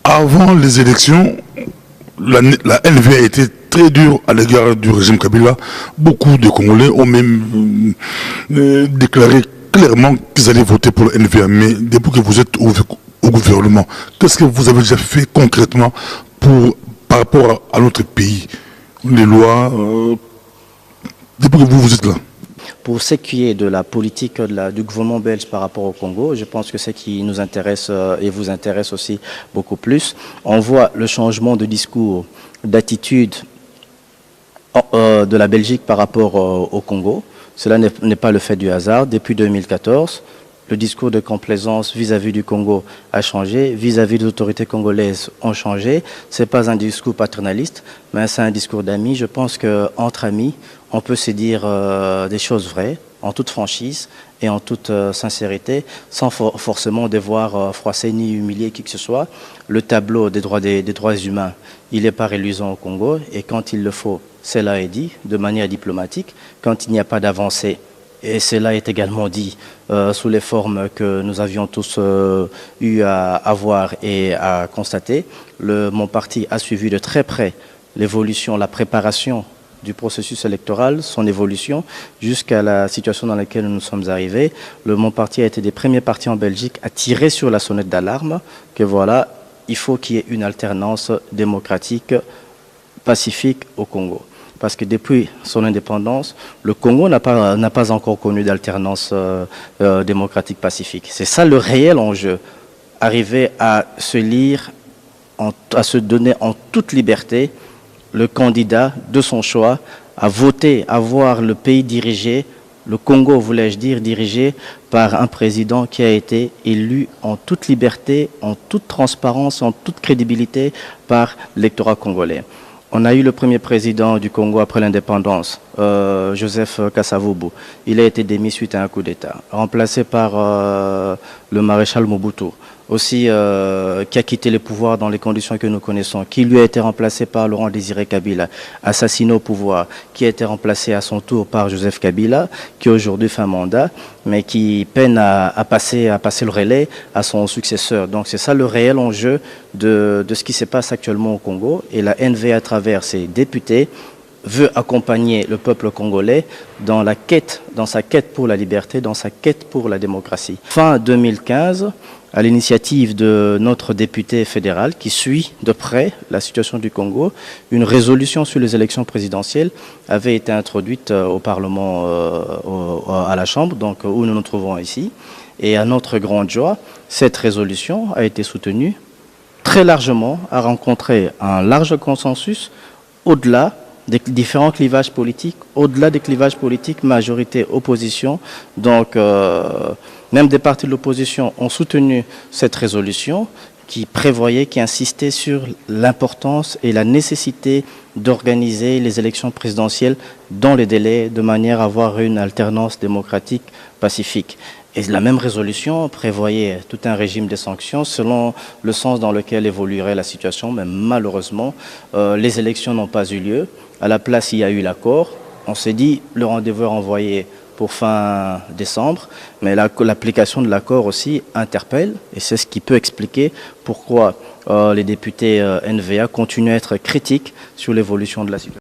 Avant les élections, la NVA a été très dure à l'égard du régime Kabila. Beaucoup de Congolais ont même déclaré clairement qu'ils allaient voter pour le NVA. Mais depuis que vous êtes au gouvernement, qu'est-ce que vous avez déjà fait concrètement par rapport à notre pays? Les lois, depuis que vous êtes là? Pour ce qui est de la politique du gouvernement belge par rapport au Congo, je pense que ce qui nous intéresse et vous intéresse aussi beaucoup plus, on voit le changement de discours, d'attitude de la Belgique par rapport au Congo. Cela n'est pas le fait du hasard. Depuis 2014, le discours de complaisance vis-à-vis du Congo a changé, vis-à-vis des autorités congolaises ont changé. Ce n'est pas un discours paternaliste, mais c'est un discours d'amis. Je pense qu'entre amis, on peut se dire des choses vraies, en toute franchise et en toute sincérité, sans forcément devoir froisser ni humilier qui que ce soit. Le tableau des droits humains, il n'est pas reluisant au Congo, et quand il le faut, cela est dit de manière diplomatique. Quand il n'y a pas d'avancée, et cela est également dit sous les formes que nous avions tous eu à voir et à constater. Mon parti a suivi de très près l'évolution, la préparation du processus électoral, son évolution, jusqu'à la situation dans laquelle nous sommes arrivés. Mon parti a été des premiers partis en Belgique à tirer sur la sonnette d'alarme que voilà, il faut qu'il y ait une alternance démocratique, pacifique au Congo. Parce que depuis son indépendance, le Congo n'a pas encore connu d'alternance démocratique pacifique. C'est ça le réel enjeu. Arriver à se lire, à se donner en toute liberté le candidat de son choix, à voter, à voir le pays dirigé, le Congo, voulais-je dire, dirigé par un président qui a été élu en toute liberté, en toute transparence, en toute crédibilité par l'électorat congolais. On a eu le premier président du Congo après l'indépendance, Joseph Kasavubu. Il a été démis suite à un coup d'État, remplacé par le maréchal Mobutu, aussi qui a quitté le pouvoir dans les conditions que nous connaissons, qui lui a été remplacé par Laurent Désiré Kabila, assassiné au pouvoir, qui a été remplacé à son tour par Joseph Kabila, qui aujourd'hui fait un mandat, mais qui peine à passer le relais à son successeur. Donc c'est ça le réel enjeu de ce qui se passe actuellement au Congo. Et la NV, à travers ses députés, veut accompagner le peuple congolais dans sa quête pour la liberté, dans sa quête pour la démocratie. Fin 2015, à l'initiative de notre député fédéral qui suit de près la situation du Congo, une résolution sur les élections présidentielles avait été introduite au Parlement, à la Chambre, donc où nous nous trouvons ici. Et à notre grande joie, cette résolution a été soutenue très largement, a rencontré un large consensus au-delà des différents clivages politiques, au-delà des clivages politiques, majorité, opposition. Donc, même des partis de l'opposition ont soutenu cette résolution qui prévoyait, qui insistait sur l'importance et la nécessité d'organiser les élections présidentielles dans les délais, de manière à avoir une alternance démocratique pacifique. Et la même résolution prévoyait tout un régime de sanctions selon le sens dans lequel évoluerait la situation, mais malheureusement, les élections n'ont pas eu lieu. À la place, il y a eu l'accord. On s'est dit, le rendez-vous est renvoyé pour fin décembre, mais l'application de l'accord aussi interpelle, et c'est ce qui peut expliquer pourquoi les députés NVA continuent à être critiques sur l'évolution de la situation.